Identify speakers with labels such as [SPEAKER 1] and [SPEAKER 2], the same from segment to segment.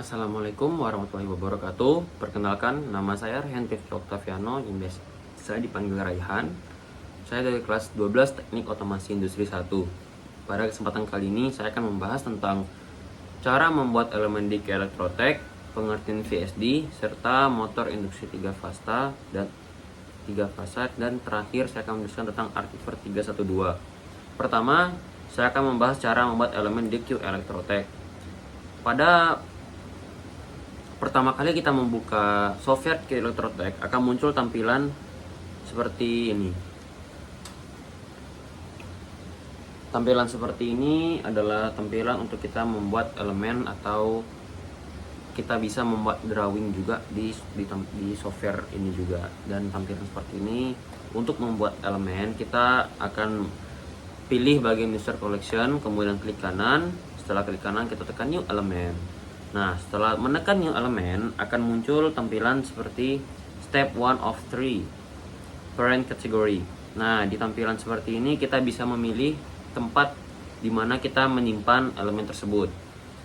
[SPEAKER 1] Assalamualaikum warahmatullahi wabarakatuh. Perkenalkan, nama saya Rehan Rifki Oktaviano yang biasa saya dipanggil Raihan. Saya dari kelas 12 Teknik Otomasi Industri 1. Pada kesempatan kali ini saya akan membahas tentang cara membuat elemen DIC Elektrotek, pengertian VSD, serta motor induksi 3 fasa dan terakhir saya akan menjelaskan tentang Artiver 312. Pertama, saya akan membahas cara membuat elemen DIC Elektrotek. Pada pertama kali kita membuka software Q Elektrotek akan muncul tampilan seperti ini. Tampilan seperti ini adalah tampilan untuk kita membuat elemen atau kita bisa membuat drawing juga di software ini juga. Dan tampilan seperti ini untuk membuat elemen kita akan pilih bagian user collection, kemudian klik kanan. Setelah klik kanan kita tekan new element. Nah, setelah menekan new element akan muncul tampilan seperti step 1 of 3 parent category. Nah, di tampilan seperti ini kita bisa memilih tempat di mana kita menyimpan elemen tersebut.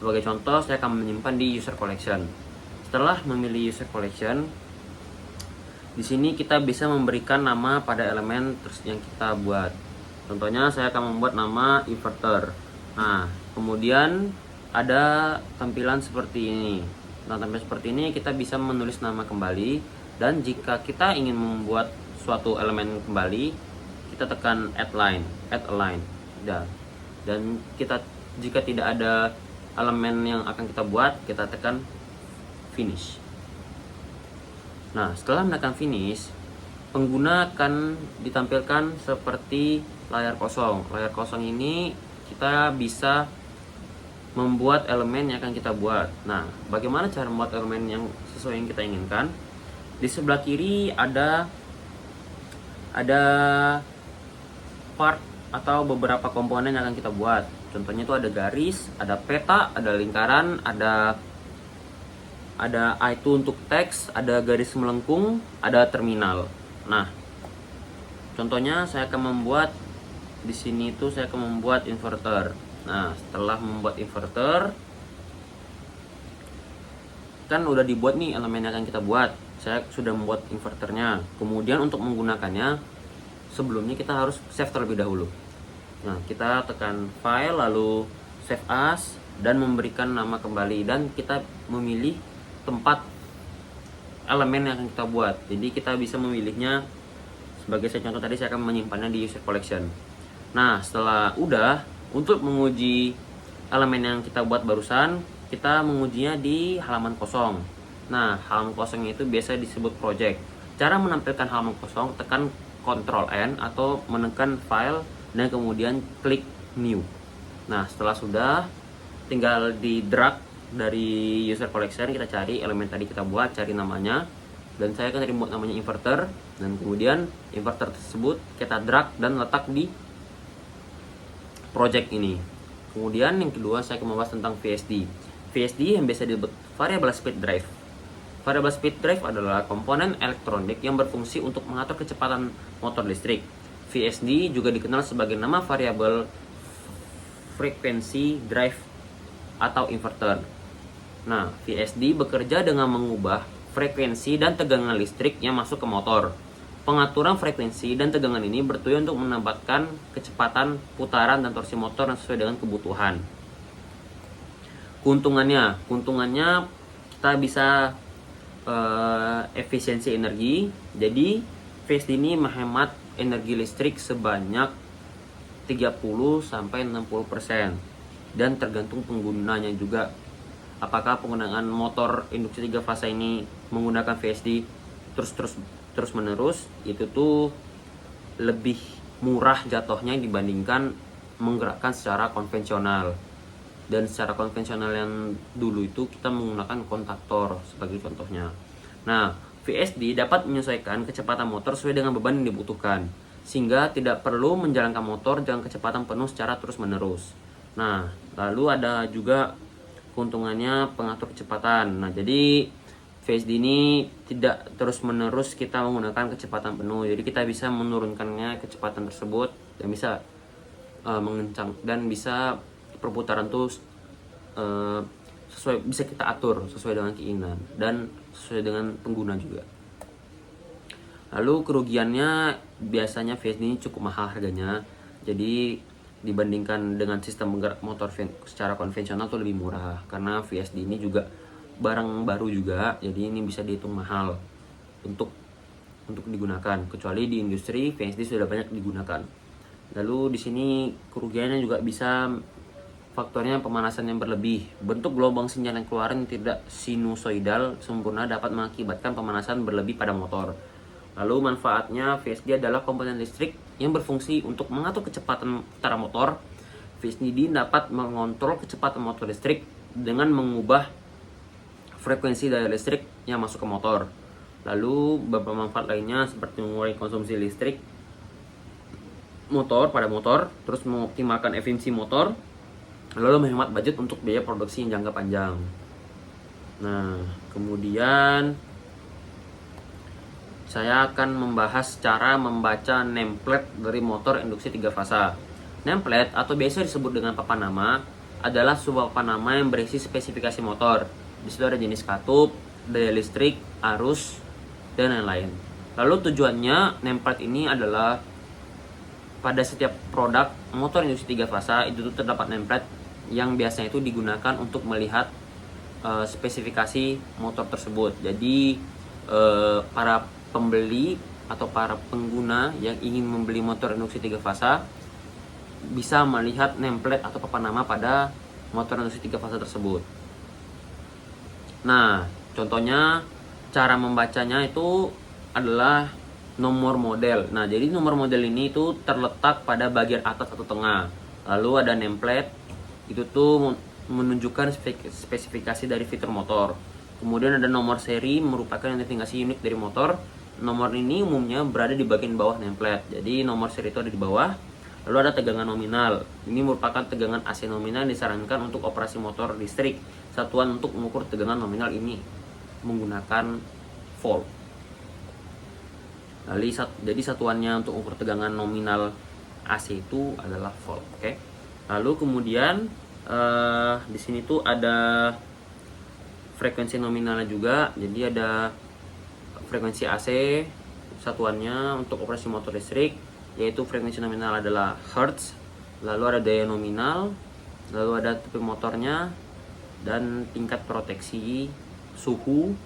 [SPEAKER 1] Sebagai contoh, saya akan menyimpan di user collection. Setelah memilih user collection, di sini kita bisa memberikan nama pada elemen yang kita buat. Contohnya saya akan membuat nama inverter. Nah, kemudian ada tampilan seperti ini. Nah, tampilan seperti ini kita bisa menulis nama kembali, dan jika kita ingin membuat suatu elemen kembali, kita tekan add line. Dan kita jika tidak ada elemen yang akan kita buat, kita tekan finish. Nah, setelah menekan finish, pengguna akan ditampilkan seperti layar kosong. Layar kosong ini kita bisa membuat elemen yang akan kita buat. Nah, bagaimana cara membuat elemen yang sesuai yang kita inginkan? Di sebelah kiri ada part atau beberapa komponen yang akan kita buat. Contohnya itu ada garis, ada peta, ada lingkaran, ada itu untuk teks, ada garis melengkung, ada terminal. Nah, contohnya saya akan membuat di sini itu saya akan membuat inverter. Nah, setelah membuat inverter, kan udah dibuat nih elemen yang akan kita buat. Saya sudah membuat inverternya. Kemudian untuk menggunakannya, sebelumnya kita harus save terlebih dahulu. Nah, kita tekan file, lalu save as, dan memberikan nama kembali. Dan kita memilih tempat elemen yang akan kita buat. Jadi kita bisa memilihnya, sebagai saya contoh tadi, saya akan menyimpannya di user collection. Nah, setelah udah, untuk menguji elemen yang kita buat barusan, kita mengujinya di halaman kosong. Nah, halaman kosong itu biasa disebut project. Cara menampilkan halaman kosong, tekan Ctrl N atau menekan file dan kemudian klik new. Nah, setelah sudah, tinggal di drag dari user collection, kita cari elemen tadi kita buat, cari namanya, dan saya akan buat namanya inverter, dan kemudian inverter tersebut kita drag dan letak di project ini. Kemudian yang kedua saya akan membahas tentang VSD. VSD yang biasa disebut variable speed drive. Variable speed drive adalah komponen elektronik yang berfungsi untuk mengatur kecepatan motor listrik. VSD juga dikenal sebagai nama variable frequency drive atau inverter. Nah, VSD bekerja dengan mengubah frekuensi dan tegangan listrik yang masuk ke motor. Pengaturan frekuensi dan tegangan ini bertujuan untuk menambahkan kecepatan putaran dan torsi motor yang sesuai dengan kebutuhan. Keuntungannya kita bisa efisiensi energi. Jadi VSD ini menghemat energi listrik sebanyak 30-60%, dan tergantung penggunanya juga. Apakah penggunaan motor induksi 3 fasa ini menggunakan VSD terus menerus, itu tuh lebih murah jatuhnya dibandingkan menggerakkan secara konvensional. Dan secara konvensional yang dulu itu kita menggunakan kontaktor sebagai contohnya. Nah, VSD dapat menyesuaikan kecepatan motor sesuai dengan beban yang dibutuhkan, sehingga tidak perlu menjalankan motor dengan kecepatan penuh secara terus menerus. Nah, lalu ada juga keuntungannya pengatur kecepatan. Nah, jadi VSD ini tidak terus menerus kita menggunakan kecepatan penuh, jadi kita bisa menurunkannya kecepatan tersebut dan bisa mengencang, dan bisa perputaran tuh bisa kita atur sesuai dengan keinginan dan sesuai dengan pengguna juga. Lalu kerugiannya biasanya VSD ini cukup mahal harganya. Jadi dibandingkan dengan sistem penggerak motor secara konvensional tuh lebih murah, karena VSD ini juga barang baru juga, jadi ini bisa dihitung mahal untuk digunakan. Kecuali di industri VSD sudah banyak digunakan. Lalu di sini kerugiannya juga bisa faktornya pemanasan yang berlebih. Bentuk gelombang sinyal yang keluar yang tidak sinusoidal sempurna dapat mengakibatkan pemanasan berlebih pada motor. Lalu manfaatnya VSD adalah komponen listrik yang berfungsi untuk mengatur kecepatan putaran motor. VSD dapat mengontrol kecepatan motor listrik dengan mengubah frekuensi daya listrik yang masuk ke motor. Lalu beberapa manfaat lainnya seperti mengurangi konsumsi listrik motor pada motor, terus mengoptimalkan efisiensi motor, lalu menghemat budget untuk biaya produksi yang jangka panjang. Nah, kemudian saya akan membahas cara membaca nameplate dari motor induksi 3 fasa. Nameplate atau biasa disebut dengan papan nama adalah sebuah papan nama yang berisi spesifikasi motor. Di situ ada jenis katup, daya listrik, arus, dan lain-lain. Lalu tujuannya nameplate ini adalah pada setiap produk motor induksi 3 fasa itu terdapat nameplate yang biasanya itu digunakan untuk melihat spesifikasi motor tersebut. Jadi para pembeli atau para pengguna yang ingin membeli motor induksi 3 fasa bisa melihat nameplate atau papan nama pada motor induksi 3 fasa tersebut. Nah, contohnya cara membacanya itu adalah nomor model. Nah, jadi nomor model ini itu terletak pada bagian atas atau tengah. Lalu ada nameplate, itu tuh menunjukkan spesifikasi dari fitur motor. Kemudian ada nomor seri, merupakan identifikasi unit dari motor. Nomor ini umumnya berada di bagian bawah nameplate. Jadi nomor seri itu ada di bawah. Lalu ada tegangan nominal. Ini merupakan tegangan AC nominal yang disarankan untuk operasi motor listrik. Satuan untuk mengukur tegangan nominal ini menggunakan volt. Jadi satuannya untuk ukur tegangan nominal AC itu adalah volt. Oke. Lalu kemudian di sini tuh ada frekuensi nominalnya juga. Jadi ada frekuensi AC, satuannya untuk operasi motor listrik, yaitu frekuensi nominal adalah Hertz. Lalu ada daya nominal, lalu ada tipe motornya, dan tingkat proteksi suhu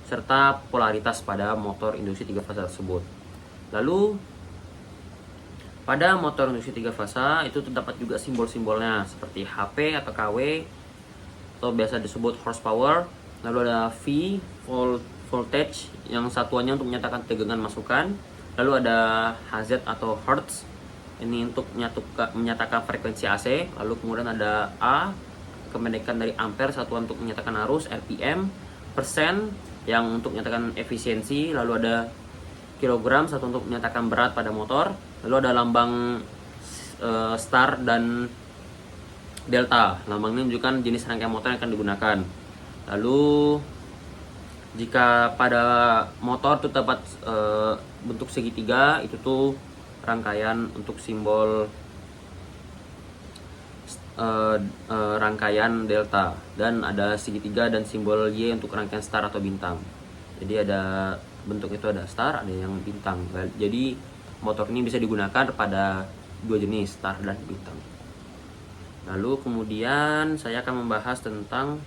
[SPEAKER 1] serta polaritas pada motor induksi 3 fasa tersebut. Lalu pada motor induksi 3 fasa itu terdapat juga simbol-simbolnya seperti HP atau KW atau biasa disebut horsepower. Lalu ada V, voltage, yang satuannya untuk menyatakan tegangan masukan. Lalu ada Hz atau Hertz, ini untuk menyatakan frekuensi AC. Lalu kemudian ada A, kependekan dari ampere, satuan untuk menyatakan arus. RPM, persen, yang untuk menyatakan efisiensi. Lalu ada kilogram, satu untuk menyatakan berat pada motor. Lalu ada lambang star dan delta. Lambang ini menunjukkan jenis rangkaian motor yang akan digunakan. Lalu jika pada motor itu terdapat bentuk segitiga, itu tuh rangkaian untuk simbol rangkaian delta, dan ada segitiga dan simbol Y untuk rangkaian star atau bintang. Jadi ada bentuk itu, ada star, ada yang bintang. Jadi motor ini bisa digunakan pada dua jenis, star dan bintang. Lalu kemudian saya akan membahas tentang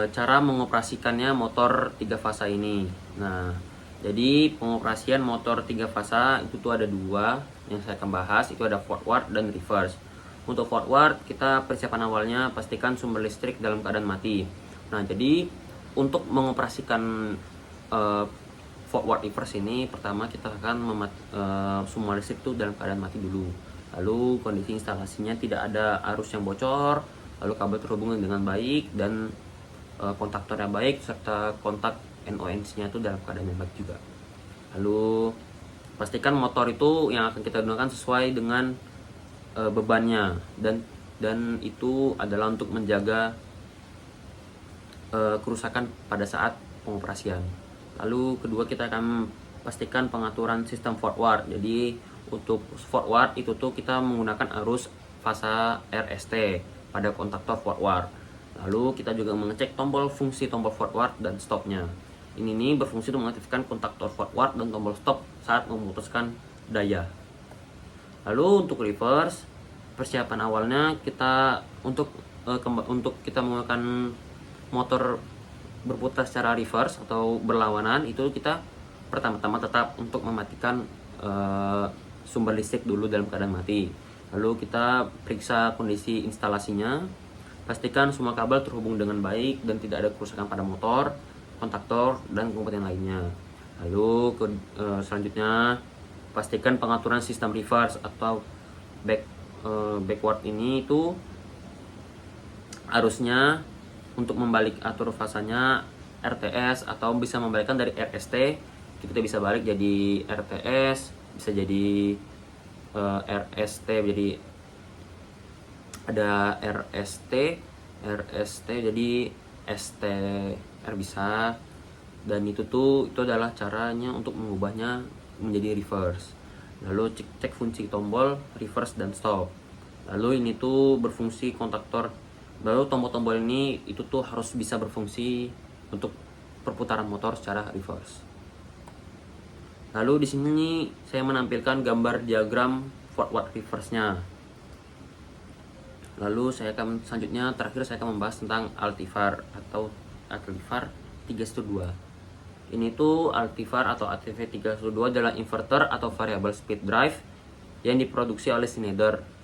[SPEAKER 1] cara mengoperasikannya motor 3 fasa ini. Nah, jadi pengoperasian motor 3 fasa itu tuh ada dua yang saya akan bahas, itu ada forward dan reverse. Untuk forward, kita persiapan awalnya pastikan sumber listrik dalam keadaan mati. Nah, jadi untuk mengoperasikan forward reverse ini, pertama kita akan sumber listrik itu dalam keadaan mati dulu. Lalu kondisi instalasinya tidak ada arus yang bocor, lalu kabel terhubung dengan baik dan kontaktornya baik, serta kontak NONC-nya itu dalam keadaan yang baik juga. Lalu pastikan motor itu yang akan kita gunakan sesuai dengan bebannya, dan itu adalah untuk menjaga kerusakan pada saat pengoperasian. Lalu kedua, kita akan pastikan pengaturan sistem forward. Jadi untuk forward itu tuh kita menggunakan arus fasa RST pada kontaktor forward. Lalu kita juga mengecek fungsi tombol forward dan stopnya. Ini nih berfungsi untuk mengaktifkan kontaktor forward dan tombol stop saat memutuskan daya. Lalu untuk reverse, persiapan awalnya kita untuk kita menggunakan motor berputar secara reverse atau berlawanan, itu kita pertama-tama tetap untuk mematikan sumber listrik dulu dalam keadaan mati. Lalu kita periksa kondisi instalasinya, pastikan semua kabel terhubung dengan baik dan tidak ada kerusakan pada motor, kontaktor, dan komponen lainnya. Lalu selanjutnya pastikan pengaturan sistem reverse atau backward ini itu arusnya untuk membalik atur fasanya RTS atau bisa membalikkan dari RST, kita bisa balik jadi RTS, bisa jadi RST, jadi ada RST jadi STR bisa, dan itu adalah caranya untuk mengubahnya menjadi reverse. Lalu cek fungsi tombol reverse dan stop. Lalu ini tuh berfungsi kontaktor. Lalu tombol-tombol ini itu tuh harus bisa berfungsi untuk perputaran motor secara reverse. Lalu di sini saya menampilkan gambar diagram forward reverse-nya. Lalu selanjutnya terakhir saya akan membahas tentang Altivar atau Altivar 312. Ini tuh Altivar atau ATV 312 adalah inverter atau variable speed drive yang diproduksi oleh Schneider.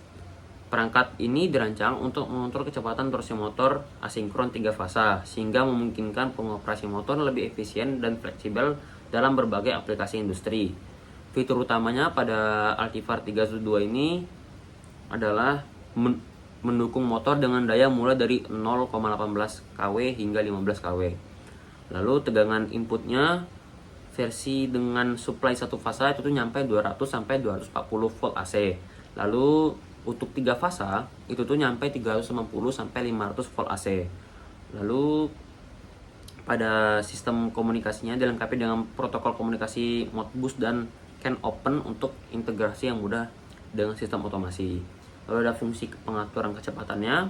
[SPEAKER 1] Perangkat ini dirancang untuk mengontrol kecepatan torsi motor asinkron 3 fasa sehingga memungkinkan pengoperasi motor lebih efisien dan fleksibel dalam berbagai aplikasi industri. Fitur utamanya pada Altivar 312 ini adalah mendukung motor dengan daya mulai dari 0,18 kW hingga 15 kW. Lalu tegangan inputnya versi dengan supply satu fasa itu tuh nyampe 200 sampai 240 volt AC. Lalu untuk 3 fasa itu tuh nyampe 350 sampai 500 volt AC. Lalu pada sistem komunikasinya dilengkapi dengan protokol komunikasi Modbus dan CAN Open untuk integrasi yang mudah dengan sistem otomasi. Lalu ada fungsi pengaturan kecepatannya,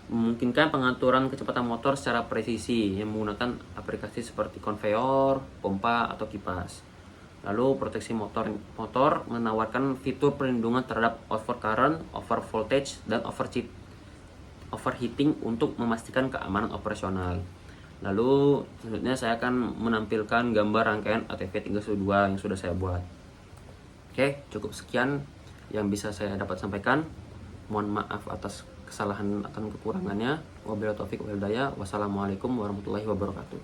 [SPEAKER 1] memungkinkan pengaturan kecepatan motor secara presisi yang menggunakan aplikasi seperti konveyor, pompa, atau kipas. Lalu proteksi motor menawarkan fitur perlindungan terhadap overcurrent, overvoltage, dan overheating untuk memastikan keamanan operasional. Lalu selanjutnya saya akan menampilkan gambar rangkaian ATV 312 yang sudah saya buat. Oke, cukup sekian yang bisa saya dapat sampaikan. Mohon maaf atas kesalahan atau kekurangannya. Wabillahi taufiq wal hidayah. Wassalamualaikum warahmatullahi wabarakatuh.